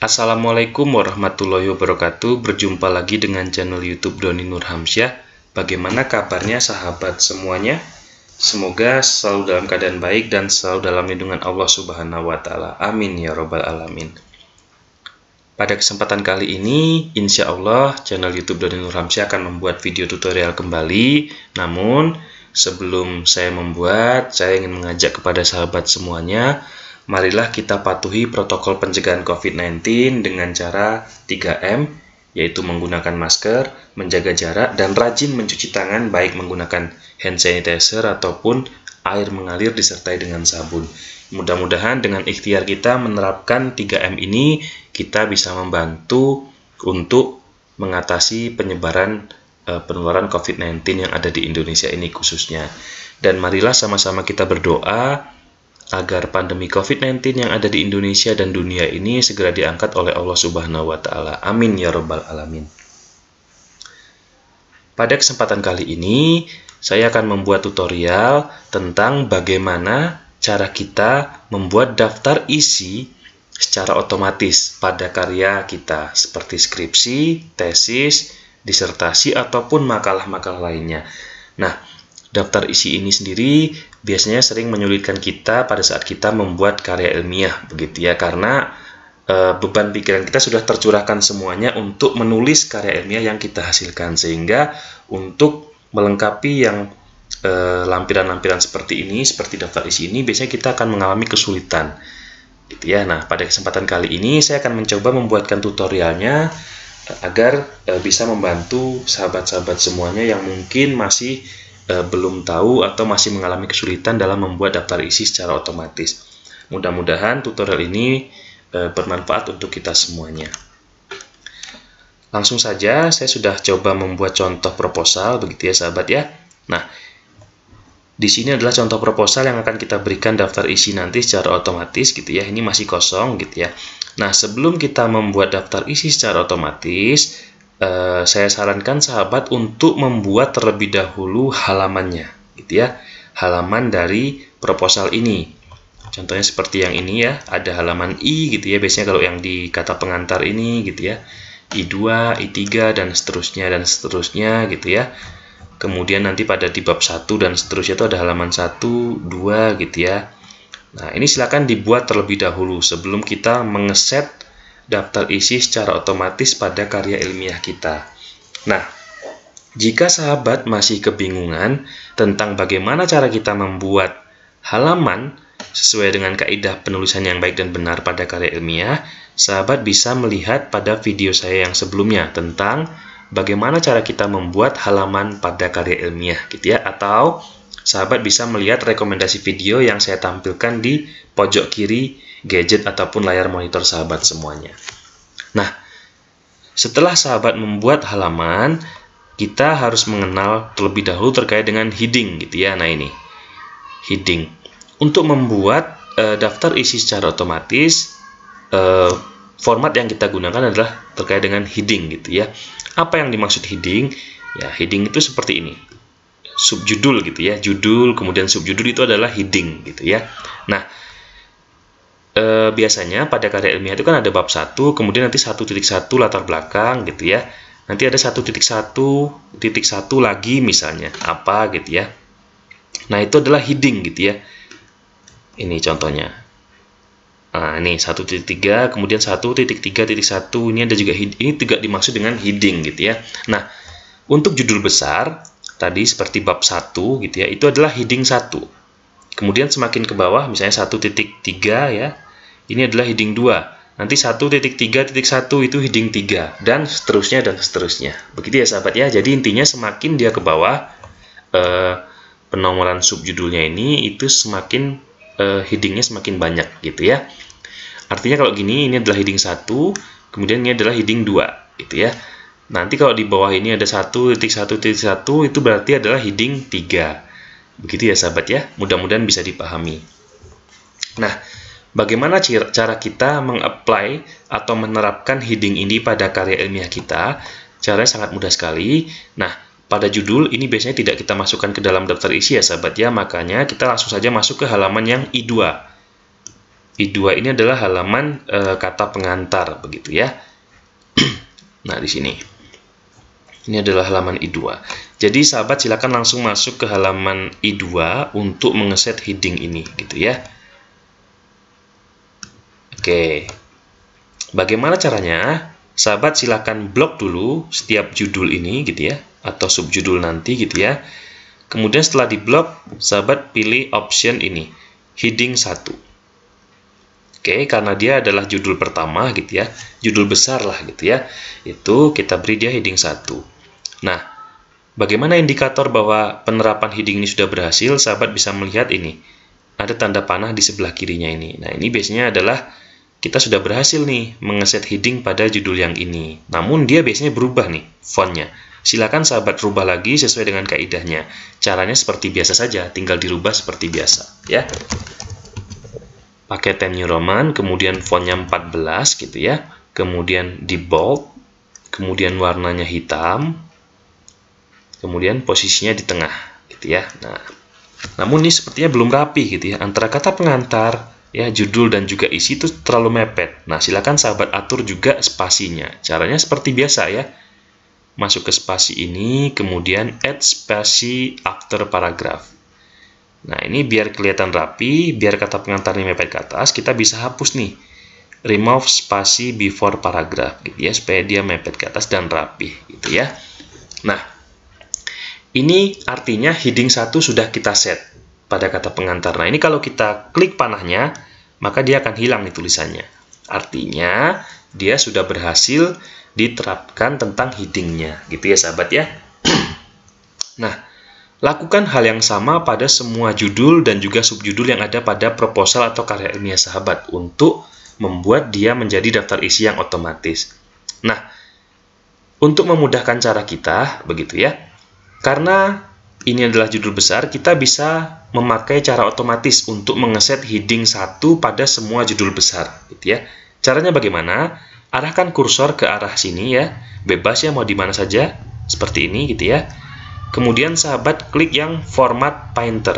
Assalamualaikum warahmatullahi wabarakatuh. Berjumpa lagi dengan channel YouTube Doni Nurhamsyah. Bagaimana kabarnya sahabat semuanya? Semoga selalu dalam keadaan baik dan selalu dalam lindungan Allah Subhanahu wa taala. Amin ya robbal alamin. Pada kesempatan kali ini, insya Allah channel YouTube Doni Nurhamsyah akan membuat video tutorial kembali. Namun, sebelum saya membuat, saya ingin mengajak kepada sahabat semuanya, marilah kita patuhi protokol pencegahan COVID-19 dengan cara 3M, yaitu menggunakan masker, menjaga jarak, dan rajin mencuci tangan baik menggunakan hand sanitizer ataupun air mengalir disertai dengan sabun. Mudah-mudahan dengan ikhtiar kita menerapkan 3M ini, kita bisa membantu untuk mengatasi penyebaran penularan COVID-19 yang ada di Indonesia ini khususnya. Dan marilah sama-sama kita berdoa agar pandemi COVID-19 yang ada di Indonesia dan dunia ini segera diangkat oleh Allah Subhanahu wa taala. Amin ya rabbal alamin. Pada kesempatan kali ini, saya akan membuat tutorial tentang bagaimana cara kita membuat daftar isi secara otomatis pada karya kita seperti skripsi, tesis, disertasi ataupun makalah-makalah lainnya. Nah, daftar isi ini sendiri biasanya sering menyulitkan kita pada saat kita membuat karya ilmiah, begitu ya, karena beban pikiran kita sudah tercurahkan semuanya untuk menulis karya ilmiah yang kita hasilkan, sehingga untuk melengkapi yang lampiran-lampiran seperti ini, seperti daftar isi ini, biasanya kita akan mengalami kesulitan, gitu ya. Nah, pada kesempatan kali ini saya akan mencoba membuatkan tutorialnya agar bisa membantu sahabat-sahabat semuanya yang mungkin masih belum tahu atau masih mengalami kesulitan dalam membuat daftar isi secara otomatis. Mudah-mudahan tutorial ini bermanfaat untuk kita semuanya. Langsung saja, saya sudah coba membuat contoh proposal, begitu ya sahabat ya. Nah, di sini adalah contoh proposal yang akan kita berikan daftar isi nanti secara otomatis, gitu ya. Ini masih kosong, gitu ya. Nah, sebelum kita membuat daftar isi secara otomatis, saya sarankan sahabat untuk membuat terlebih dahulu halamannya, gitu ya, halaman dari proposal ini. Contohnya seperti yang ini ya, ada halaman I, gitu ya, biasanya kalau yang di kata pengantar ini, gitu ya, I2, I3 dan seterusnya, gitu ya. Kemudian nanti pada di bab 1 dan seterusnya itu ada halaman 1, 2, gitu ya. Nah, ini silakan dibuat terlebih dahulu sebelum kita mengeset daftar isi secara otomatis pada karya ilmiah kita. Nah, jika sahabat masih kebingungan tentang bagaimana cara kita membuat halaman sesuai dengan kaidah penulisan yang baik dan benar pada karya ilmiah, sahabat bisa melihat pada video saya yang sebelumnya tentang bagaimana cara kita membuat halaman pada karya ilmiah, gitu ya, atau sahabat bisa melihat rekomendasi video yang saya tampilkan di pojok kiri gadget ataupun layar monitor sahabat semuanya. Nah, setelah sahabat membuat halaman, kita harus mengenal terlebih dahulu terkait dengan heading, gitu ya. Nah, ini heading. Untuk membuat daftar isi secara otomatis, format yang kita gunakan adalah terkait dengan heading, gitu ya. Apa yang dimaksud heading? Ya, heading itu seperti ini. Subjudul, gitu ya. Judul, kemudian subjudul itu adalah heading, gitu ya. Nah, biasanya pada karya ilmiah itu kan ada bab 1, kemudian nanti 1.1 latar belakang, gitu ya. Nanti ada 1.1.1 lagi misalnya, apa gitu ya. Nah, itu adalah heading, gitu ya. Ini contohnya. Nah, ini 1.3, kemudian 1.3.1, ini ada juga ini juga dimaksud dengan heading, gitu ya. Nah, untuk judul besar tadi seperti bab 1, gitu ya, itu adalah heading 1. Kemudian semakin ke bawah, misalnya 1.3 ya, ini adalah heading 2. Nanti 1.3.1 itu heading 3, dan seterusnya. Begitu ya sahabat ya. Jadi intinya semakin dia ke bawah, penomoran subjudulnya ini itu semakin headingnya semakin banyak, gitu ya. Artinya kalau gini, ini adalah heading 1, kemudian ini adalah heading 2, gitu ya. Nanti kalau di bawah ini ada 1.1.1, itu berarti adalah heading 3. Begitu ya sahabat ya, mudah-mudahan bisa dipahami. Nah, bagaimana cara kita mengapply atau menerapkan heading ini pada karya ilmiah kita? Caranya sangat mudah sekali. Nah, pada judul ini biasanya tidak kita masukkan ke dalam daftar isi ya sahabat ya, makanya kita langsung saja masuk ke halaman yang I2. I2 ini adalah halaman kata pengantar, begitu ya. Nah, di sini. Ini adalah halaman I2. Jadi, sahabat silakan langsung masuk ke halaman I2 untuk mengeset heading ini, gitu ya. Oke. Bagaimana caranya? Sahabat silakan blok dulu setiap judul ini, gitu ya, atau subjudul nanti, gitu ya. Kemudian setelah diblok, sahabat pilih option ini, heading 1. Oke, karena dia adalah judul pertama gitu ya, judul besar lah gitu ya, itu kita beri dia heading 1. Nah, bagaimana indikator bahwa penerapan heading ini sudah berhasil? Sahabat bisa melihat ini, ada tanda panah di sebelah kirinya ini. Nah, ini biasanya adalah kita sudah berhasil nih mengeset heading pada judul yang ini. Namun dia biasanya berubah nih fontnya. Silakan sahabat rubah lagi sesuai dengan kaidahnya. Caranya seperti biasa saja, tinggal dirubah seperti biasa ya. Pakai Times New Roman, kemudian fontnya 14 gitu ya, kemudian di bold, kemudian warnanya hitam, kemudian posisinya di tengah gitu ya. Nah, namun ini sepertinya belum rapi gitu ya, antara kata pengantar ya, judul dan juga isi itu terlalu mepet. Nah, silakan sahabat atur juga spasinya. Caranya seperti biasa ya, masuk ke spasi ini, kemudian add spasi after paragraph. Nah, ini biar kelihatan rapi, biar kata pengantar ini mepet ke atas, kita bisa hapus nih, remove spasi before paragraph, gitu ya, supaya dia mepet ke atas dan rapi, gitu ya. Nah, ini artinya heading 1 sudah kita set pada kata pengantar. Nah, ini kalau kita klik panahnya, maka dia akan hilang nih tulisannya. Artinya, dia sudah berhasil diterapkan tentang headingnya, gitu ya sahabat ya. Nah, lakukan hal yang sama pada semua judul dan juga subjudul yang ada pada proposal atau karya ilmiah sahabat untuk membuat dia menjadi daftar isi yang otomatis. Nah, untuk memudahkan cara kita, begitu ya, karena ini adalah judul besar, kita bisa memakai cara otomatis untuk mengeset heading 1 pada semua judul besar, gitu ya. Caranya bagaimana? Arahkan kursor ke arah sini ya, bebas ya, mau di mana saja, seperti ini gitu ya. Kemudian sahabat klik yang format painter.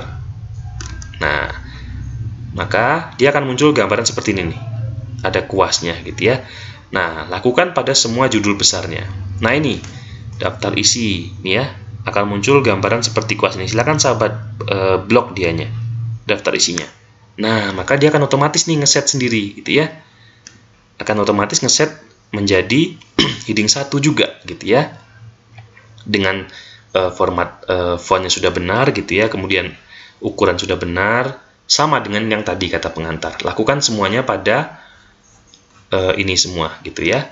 Nah, maka dia akan muncul gambaran seperti ini nih. Ada kuasnya gitu ya. Nah, lakukan pada semua judul besarnya. Nah, ini daftar isi nih ya, akan muncul gambaran seperti kuas ini. Silakan sahabat blok dianya, daftar isinya. Nah, maka dia akan otomatis nih ngeset sendiri gitu ya. Akan otomatis ngeset menjadi heading 1 juga gitu ya. Dengan format fontnya sudah benar gitu ya, kemudian ukuran sudah benar, sama dengan yang tadi kata pengantar. Lakukan semuanya pada ini semua gitu ya.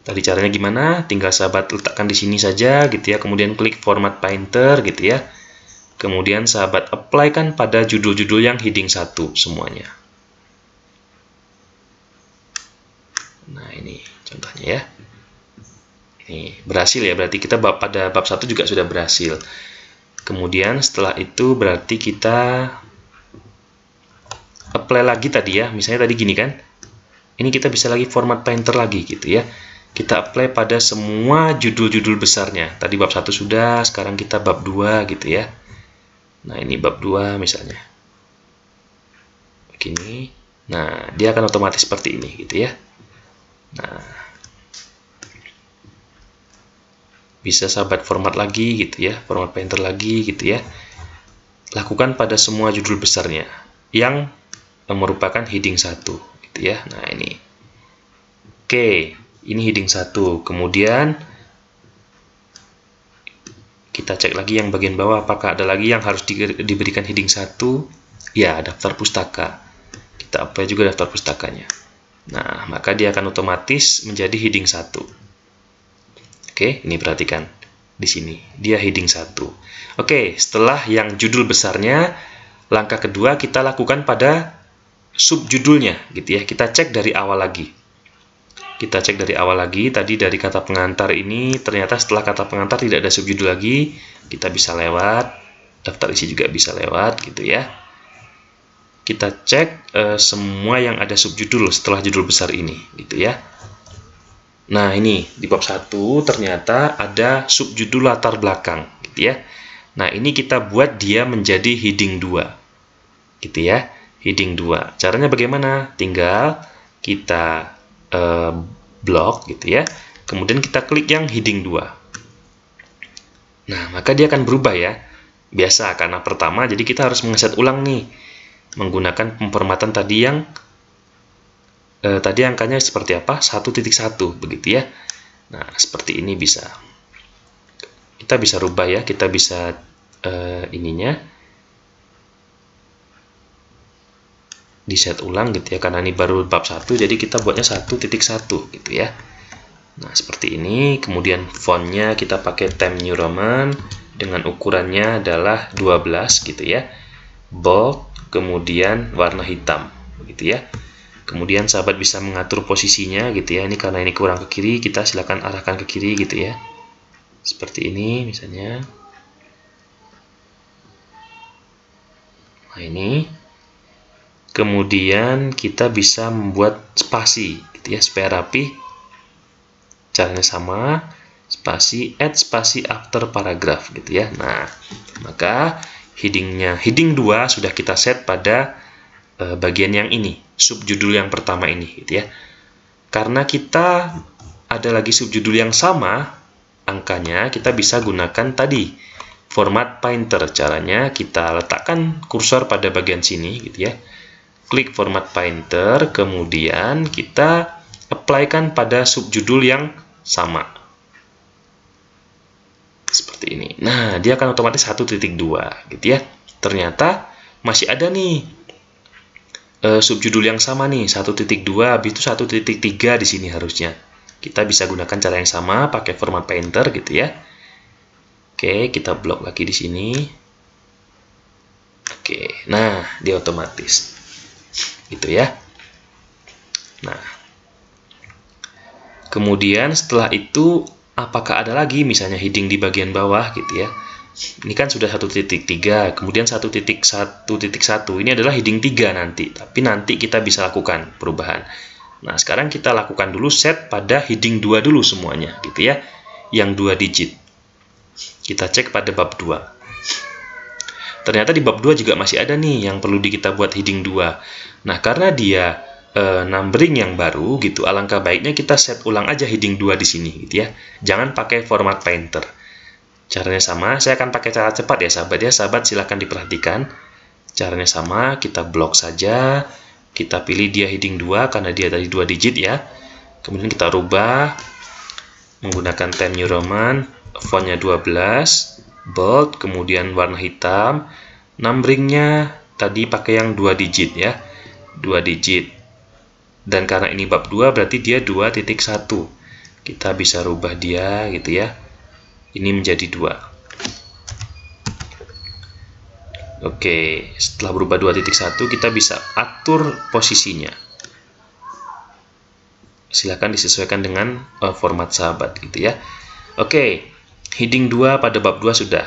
Tadi caranya gimana? Tinggal sahabat letakkan di sini saja gitu ya, kemudian klik format painter gitu ya. Kemudian sahabat apply kan pada judul-judul yang heading 1 semuanya. Nah, ini contohnya ya. Ini berhasil ya, berarti kita pada bab 1 juga sudah berhasil. Kemudian setelah itu berarti kita apply lagi tadi ya, misalnya tadi gini kan, ini kita bisa lagi format painter lagi gitu ya. Kita apply pada semua judul-judul besarnya. Tadi bab 1 sudah, sekarang kita bab 2 gitu ya. Nah, ini bab 2 misalnya. Begini. Nah, dia akan otomatis seperti ini gitu ya. Nah, bisa sahabat format lagi gitu ya, format painter lagi gitu ya. Lakukan pada semua judul besarnya yang merupakan heading 1 gitu ya. Nah, ini. Oke, ini heading 1. Kemudian kita cek lagi yang bagian bawah, apakah ada lagi yang harus diberikan heading 1? Ya, daftar pustaka. Kita apply juga daftar pustakanya. Nah, maka dia akan otomatis menjadi heading 1. Oke, ini perhatikan di sini, dia heading 1. Oke, setelah yang judul besarnya, langkah kedua kita lakukan pada subjudulnya, gitu ya. Kita cek dari awal lagi. Kita cek dari awal lagi, tadi dari kata pengantar ini, ternyata setelah kata pengantar tidak ada subjudul lagi, kita bisa lewat, daftar isi juga bisa lewat, gitu ya. Kita cek semua yang ada subjudul setelah judul besar ini, gitu ya. Nah, ini di bab 1 ternyata ada subjudul latar belakang gitu ya. Nah, ini kita buat dia menjadi heading 2 gitu ya. heading 2. Caranya bagaimana? Tinggal kita blok gitu ya. Kemudian kita klik yang heading 2. Nah, maka dia akan berubah ya. Biasa karena pertama, jadi kita harus mengeset ulang nih menggunakan pemformatan tadi yang tadi angkanya seperti apa? 1.1 begitu ya. Nah, seperti ini bisa. Kita bisa rubah ya, kita bisa ininya di set ulang gitu ya, karena ini baru bab 1 jadi kita buatnya 1.1 gitu ya. Nah, seperti ini. Kemudian fontnya kita pakai Times New Roman dengan ukurannya adalah 12 gitu ya, bold, kemudian warna hitam begitu ya. Kemudian sahabat bisa mengatur posisinya gitu ya. Ini karena ini kurang ke kiri, kita silakan arahkan ke kiri gitu ya, seperti ini misalnya. Nah, ini kemudian kita bisa membuat spasi gitu ya, supaya rapi. Caranya sama, spasi, add spasi after paragraph gitu ya. Nah, maka heading 2 sudah kita set pada bagian yang ini, subjudul yang pertama ini gitu ya. Karena kita ada lagi subjudul yang sama angkanya, kita bisa gunakan tadi format painter. Caranya kita letakkan kursor pada bagian sini gitu ya. Klik format painter, kemudian kita apply-kan pada subjudul yang sama. Seperti ini. Nah, dia akan otomatis 1.2 gitu ya. Ternyata masih ada nih subjudul yang sama nih, 1.2, habis itu 1.3 di sini harusnya. Kita bisa gunakan cara yang sama pakai format painter gitu ya. Oke, kita blok lagi di sini. Oke, nah dia otomatis gitu ya. Nah, kemudian setelah itu apakah ada lagi misalnya heading di bagian bawah gitu ya. Ini kan sudah 1.3, kemudian 1.1 ini adalah heading 3 nanti, tapi nanti kita bisa lakukan perubahan. Nah, sekarang kita lakukan dulu set pada heading 2 dulu semuanya gitu ya, yang 2 digit. Kita cek pada bab 2. Ternyata di bab 2 juga masih ada nih yang perlu kita buat heading 2. Nah, karena dia numbering yang baru gitu, alangkah baiknya kita set ulang aja heading 2 di sini gitu ya. Jangan pakai format painter. Caranya sama, saya akan pakai cara cepat ya sahabat ya. Sahabat silahkan diperhatikan. Caranya sama, kita blok saja. Kita pilih dia heading 2 karena dia tadi 2 digit ya. Kemudian kita rubah menggunakan Times New Roman, fontnya 12, bold, kemudian warna hitam. Numberingnya tadi pakai yang 2 digit ya, 2 digit. Dan karena ini bab 2 berarti dia 2.1. Kita bisa rubah dia gitu ya, ini menjadi 2. Oke, setelah berubah 2.1 kita bisa atur posisinya. Silakan disesuaikan dengan format sahabat gitu ya. Oke, heading 2 pada bab 2 sudah.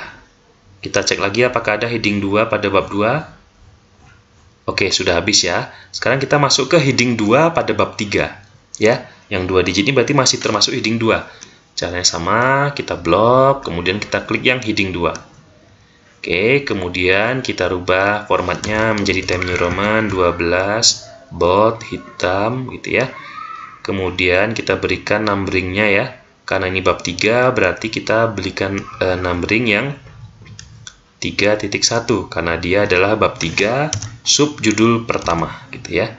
Kita cek lagi apakah ada heading 2 pada bab 2. Oke, sudah habis ya. Sekarang kita masuk ke heading 2 pada bab 3 ya. Yang 2 digit ini berarti masih termasuk heading 2. Caranya sama, kita blok, kemudian kita klik yang heading 2. Oke, kemudian kita rubah formatnya menjadi Times New Roman 12, bold, hitam gitu ya. Kemudian kita berikan numberingnya ya. Karena ini bab 3 berarti kita berikan numbering yang 3.1 karena dia adalah bab 3 subjudul pertama gitu ya.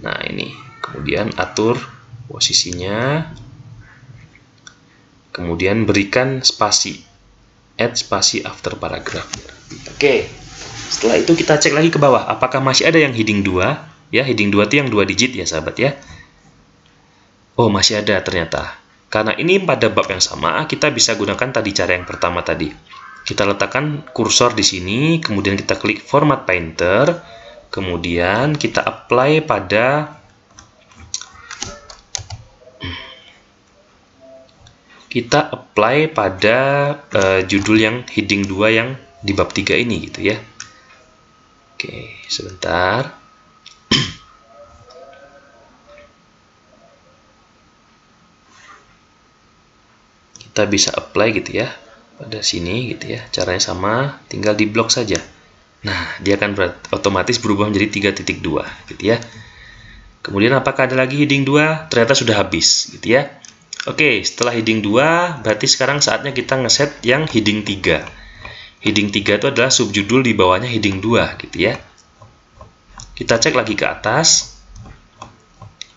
Nah, ini kemudian atur posisinya, kemudian berikan spasi, add spasi after paragraph. Oke, setelah itu kita cek lagi ke bawah apakah masih ada yang heading 2 ya. Heading 2 itu yang 2 digit ya sahabat ya. Oh, masih ada ternyata. Karena ini pada bab yang sama, kita bisa gunakan tadi cara yang pertama tadi. Kita letakkan kursor di sini, kemudian kita klik format painter, kemudian kita apply pada judul yang heading 2 yang di bab 3 ini gitu ya. Oke, sebentar. Kita bisa apply gitu ya pada sini gitu ya. Caranya sama, tinggal di blok saja. Nah, dia akan otomatis berubah menjadi 3.2 gitu ya. Kemudian apakah ada lagi heading 2? Ternyata sudah habis gitu ya. Oke, setelah heading 2, berarti sekarang saatnya kita ngeset yang heading 3. Heading 3 itu adalah subjudul di bawahnya heading 2 gitu ya. Kita cek lagi ke atas.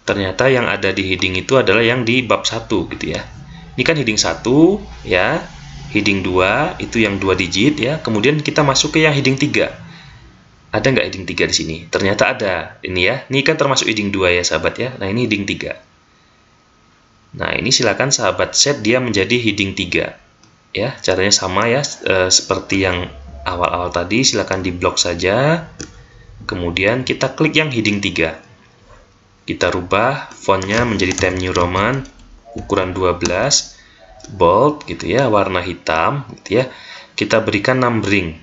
Ternyata yang ada di heading itu adalah yang di bab 1 gitu ya. Ini kan heading 1 ya. Heading 2 itu yang 2 digit ya. Kemudian kita masuk ke yang heading 3. Ada nggak heading 3 di sini? Ternyata ada. Ini ya. Ini kan termasuk heading 2 ya sahabat ya. Nah, ini heading 3. Nah, ini silakan sahabat set dia menjadi heading 3. Ya, caranya sama ya. Seperti yang awal-awal tadi, silakan diblok saja. Kemudian kita klik yang heading 3. Kita rubah fontnya menjadi Times New Roman ukuran 12. Bold gitu ya, warna hitam gitu ya. Kita berikan numbering.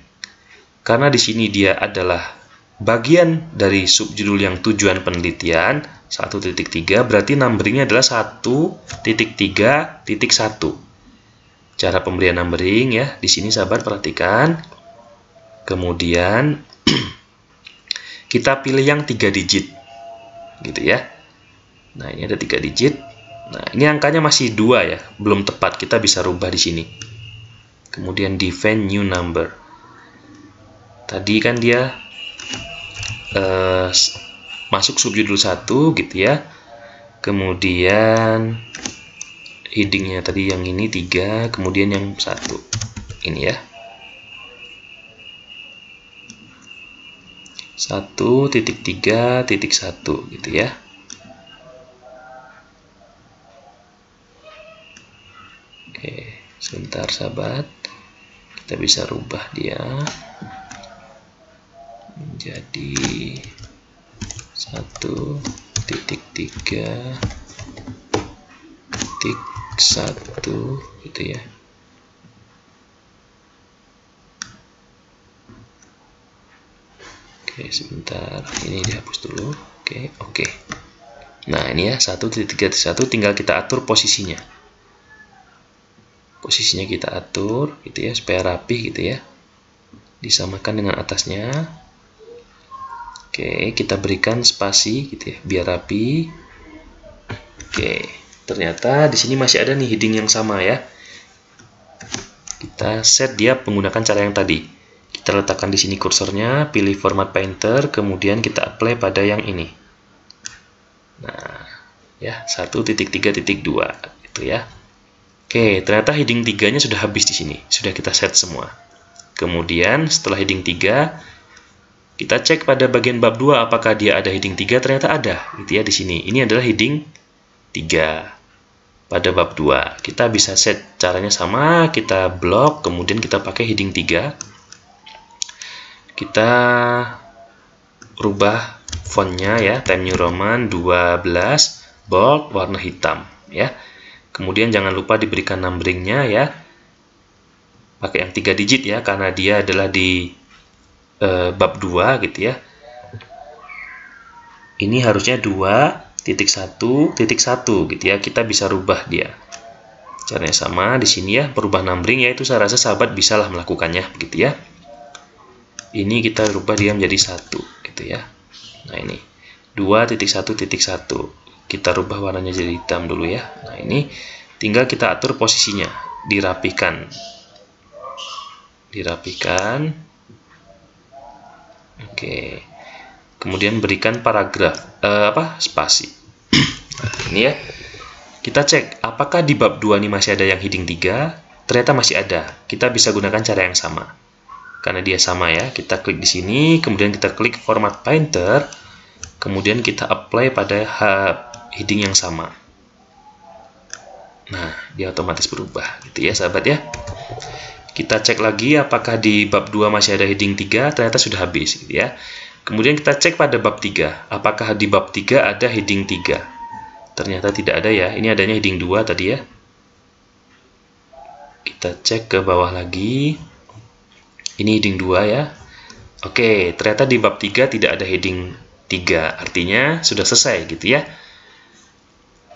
Karena di sini dia adalah bagian dari subjudul yang tujuan penelitian 1.3, berarti numberingnya adalah 1.3.1. Cara pemberian numbering ya, di sini sahabat perhatikan. Kemudian kita pilih yang 3 digit gitu ya. Nah, ini ada 3 digit. Nah, ini angkanya masih 2 ya, belum tepat. Kita bisa rubah di sini. Kemudian define new number. Tadi kan dia masuk subjudul 1 gitu ya. Kemudian headingnya tadi yang ini 3, kemudian yang 1. Ini ya. 1.3.1 gitu ya. Oke, sebentar sahabat, kita bisa rubah dia menjadi 1.3.1 gitu ya. Oke, sebentar, ini dihapus dulu. Oke. Nah, ini ya 1.3.1, tinggal kita atur posisinya. Posisinya kita atur gitu ya, supaya rapi gitu ya. Disamakan dengan atasnya. Oke, kita berikan spasi gitu ya, biar rapi. Oke, ternyata di sini masih ada nih heading yang sama ya. Kita set dia menggunakan cara yang tadi. Kita letakkan di sini kursornya, pilih format painter, kemudian kita apply pada yang ini. Nah, ya 1.3.2 gitu ya. Oke, ternyata heading 3-nya sudah habis di sini. Sudah kita set semua. Kemudian setelah heading 3, kita cek pada bagian bab 2 apakah dia ada heading 3, ternyata ada gitu ya di sini. Ini adalah heading 3 pada bab 2. Kita bisa set caranya sama, kita blok, kemudian kita pakai heading 3. Kita rubah fontnya ya, Times New Roman 12, bold, warna hitam ya. Kemudian jangan lupa diberikan numberingnya ya. Pakai yang 3 digit ya, karena dia adalah di bab 2 gitu ya. Ini harusnya 2.1.1 gitu ya. Kita bisa rubah dia. Caranya sama di sini ya, berubah numbering ya, itu saya rasa sahabat bisalah melakukannya begitu ya. Ini kita rubah dia menjadi 1 gitu ya. Nah, ini 2.1.1. Kita rubah warnanya jadi hitam dulu ya. Nah, ini tinggal kita atur posisinya, dirapikan. Oke. Kemudian berikan paragraf spasi. Ini ya. Kita cek apakah di bab 2 ini masih ada yang heading 3. Ternyata masih ada. Kita bisa gunakan cara yang sama. Karena dia sama ya. Kita klik di sini, kemudian kita klik format painter, kemudian kita apply pada heading yang sama. Nah, dia otomatis berubah gitu ya sahabat ya. Kita cek lagi apakah di bab 2 masih ada heading 3, ternyata sudah habis gitu ya. Kemudian kita cek pada bab 3, apakah di bab 3 ada heading 3. Ternyata tidak ada ya, ini adanya heading 2 tadi ya. Kita cek ke bawah lagi. Ini heading 2 ya. Oke, ternyata di bab 3 tidak ada heading 3, artinya sudah selesai gitu ya.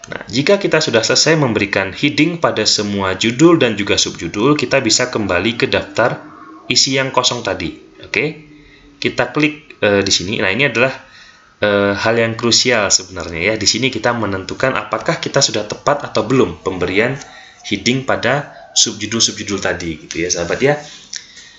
Nah, jika kita sudah selesai memberikan heading pada semua judul dan juga subjudul, kita bisa kembali ke daftar isi yang kosong tadi. Oke. kita klik di sini. Nah, ini adalah hal yang krusial sebenarnya ya. Di sini kita menentukan apakah kita sudah tepat atau belum pemberian heading pada subjudul-subjudul tadi gitu ya sahabat ya.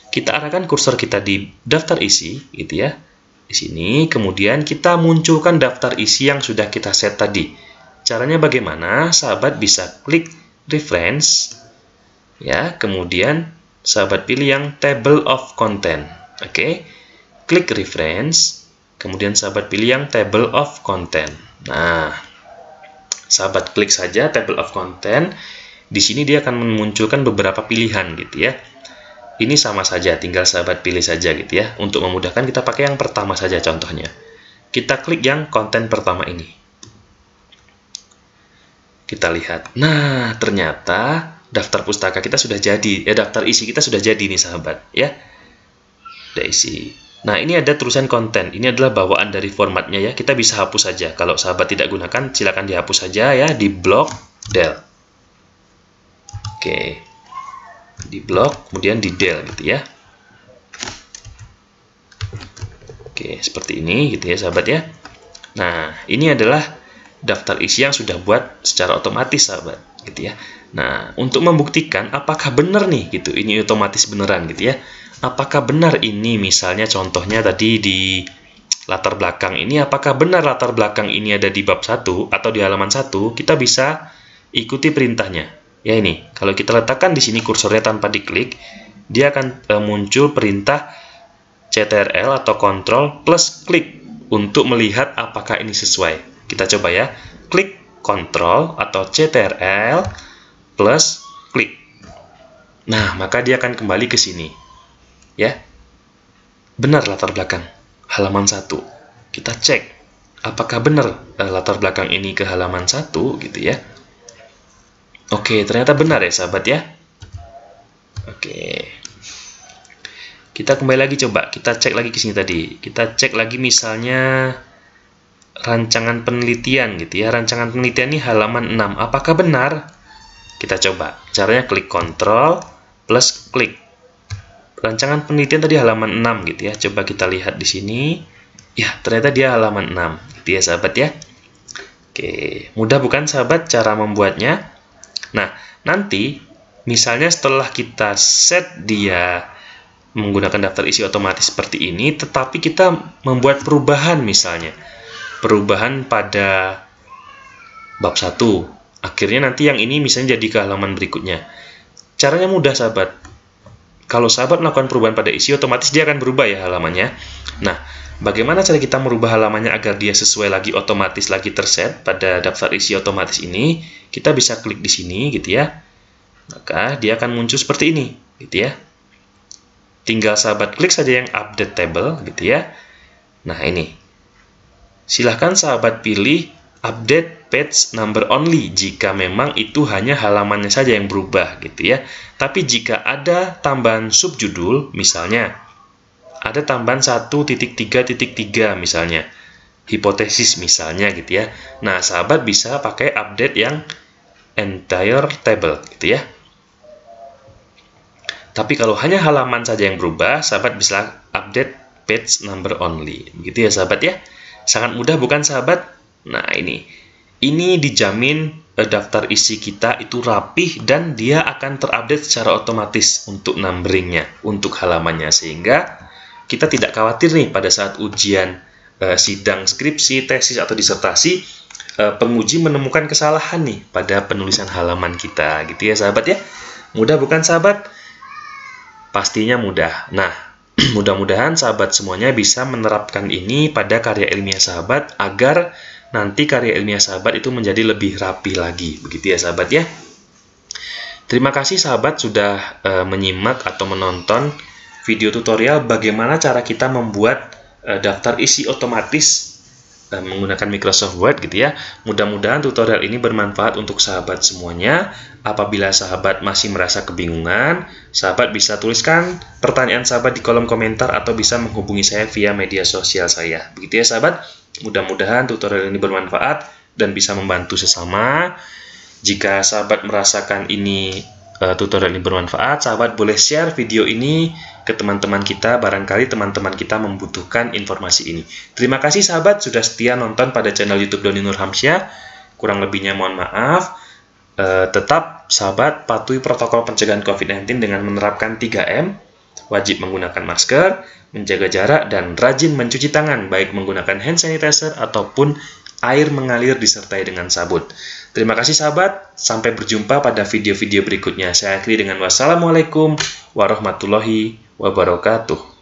Kita arahkan kursor kita di daftar isi gitu ya. Di sini kemudian kita munculkan daftar isi yang sudah kita set tadi. Caranya bagaimana? Sahabat bisa klik reference ya, kemudian sahabat pilih yang table of content. Oke. Klik reference, kemudian sahabat pilih yang table of content. Nah, sahabat klik saja table of content. Di sini dia akan memunculkan beberapa pilihan gitu ya. Ini sama saja, tinggal sahabat pilih saja gitu ya. Untuk memudahkan kita pakai yang pertama saja contohnya. Kita klik yang konten pertama ini. Kita lihat. Nah, ternyata daftar pustaka kita sudah jadi. Daftar isi kita sudah jadi nih sahabat ya. Udah isi. Nah, ini ada tulisan konten. Ini adalah bawaan dari formatnya ya. Kita bisa hapus saja. Kalau sahabat tidak gunakan, silakan dihapus saja ya di blok del. Oke. Di blok, kemudian di del gitu ya. Oke, seperti ini gitu ya sahabat ya. Nah, ini adalah daftar isi yang sudah buat secara otomatis sahabat gitu ya. Nah, untuk membuktikan apakah benar nih gitu. Ini otomatis beneran gitu ya. Apakah benar ini misalnya contohnya tadi di latar belakang ini, apakah benar latar belakang ini ada di bab 1 atau di halaman 1, kita bisa ikuti perintahnya. Ya ini, kalau kita letakkan di sini kursornya tanpa diklik, dia akan muncul perintah CTRL atau Ctrl plus klik untuk melihat apakah ini sesuai. Kita coba ya, klik Ctrl atau CTRL plus klik. Nah, maka dia akan kembali ke sini. Ya, benar latar belakang halaman 1. Kita cek apakah benar latar belakang ini ke halaman 1 gitu ya. Oke, ternyata benar ya sahabat ya. Oke, kita kembali lagi, coba kita cek lagi ke sini tadi. Kita cek lagi misalnya rancangan penelitian gitu ya. Rancangan penelitian ini halaman 6. Apakah benar? Kita coba. Caranya klik Ctrl plus klik. Rancangan penelitian tadi halaman 6 gitu ya. Coba kita lihat di sini. Ya, ternyata dia halaman 6 gitu ya sahabat ya. Oke, mudah bukan sahabat cara membuatnya? Nah, nanti misalnya setelah kita set dia menggunakan daftar isi otomatis seperti ini, tetapi kita membuat perubahan misalnya. Perubahan pada bab 1. Akhirnya nanti yang ini misalnya jadi ke halaman berikutnya. Caranya mudah sahabat. Kalau sahabat melakukan perubahan pada isi, otomatis dia akan berubah ya halamannya. Nah, bagaimana cara kita merubah halamannya agar dia sesuai lagi otomatis lagi terset pada daftar isi otomatis ini? Kita bisa klik di sini gitu ya. Maka dia akan muncul seperti ini gitu ya. Tinggal sahabat klik saja yang update table gitu ya. Nah, ini. Silahkan sahabat pilih update page number only jika memang itu hanya halamannya saja yang berubah gitu ya. Tapi jika ada tambahan subjudul, misalnya ada tambahan 1.3.3 misalnya, hipotesis misalnya gitu ya. Nah, sahabat bisa pakai update yang entire table gitu ya. Tapi kalau hanya halaman saja yang berubah, sahabat bisa update page number only. Begitu ya sahabat ya. Sangat mudah bukan sahabat? Nah, ini dijamin daftar isi kita itu rapih dan dia akan terupdate secara otomatis untuk numberingnya, untuk halamannya, sehingga kita tidak khawatir nih pada saat ujian sidang skripsi, tesis atau disertasi penguji menemukan kesalahan nih pada penulisan halaman kita gitu ya sahabat ya. Mudah bukan sahabat? Pastinya mudah. Nah, mudah-mudahan sahabat semuanya bisa menerapkan ini pada karya ilmiah sahabat agar nanti karya ilmiah sahabat itu menjadi lebih rapi lagi. Begitu ya sahabat ya. Terima kasih sahabat sudah menyimak atau menonton video tutorial bagaimana cara kita membuat daftar isi otomatis menggunakan Microsoft Word gitu ya. Mudah-mudahan tutorial ini bermanfaat untuk sahabat semuanya. Apabila sahabat masih merasa kebingungan, sahabat bisa tuliskan pertanyaan sahabat di kolom komentar atau bisa menghubungi saya via media sosial saya. Begitu ya sahabat. Mudah-mudahan tutorial ini bermanfaat dan bisa membantu sesama. Jika sahabat merasakan ini tutorial ini bermanfaat, sahabat boleh share video ini ke teman-teman kita, barangkali teman-teman kita membutuhkan informasi ini. Terima kasih sahabat sudah setia nonton pada channel YouTube Doni Nurhamsyah. Kurang lebihnya mohon maaf. Tetap sahabat patuhi protokol pencegahan COVID-19 dengan menerapkan 3M, wajib menggunakan masker, menjaga jarak, dan rajin mencuci tangan, baik menggunakan hand sanitizer ataupun air mengalir disertai dengan sabun. Terima kasih sahabat, sampai berjumpa pada video-video berikutnya. Saya akhiri dengan wassalamualaikum warahmatullahi wabarakatuh.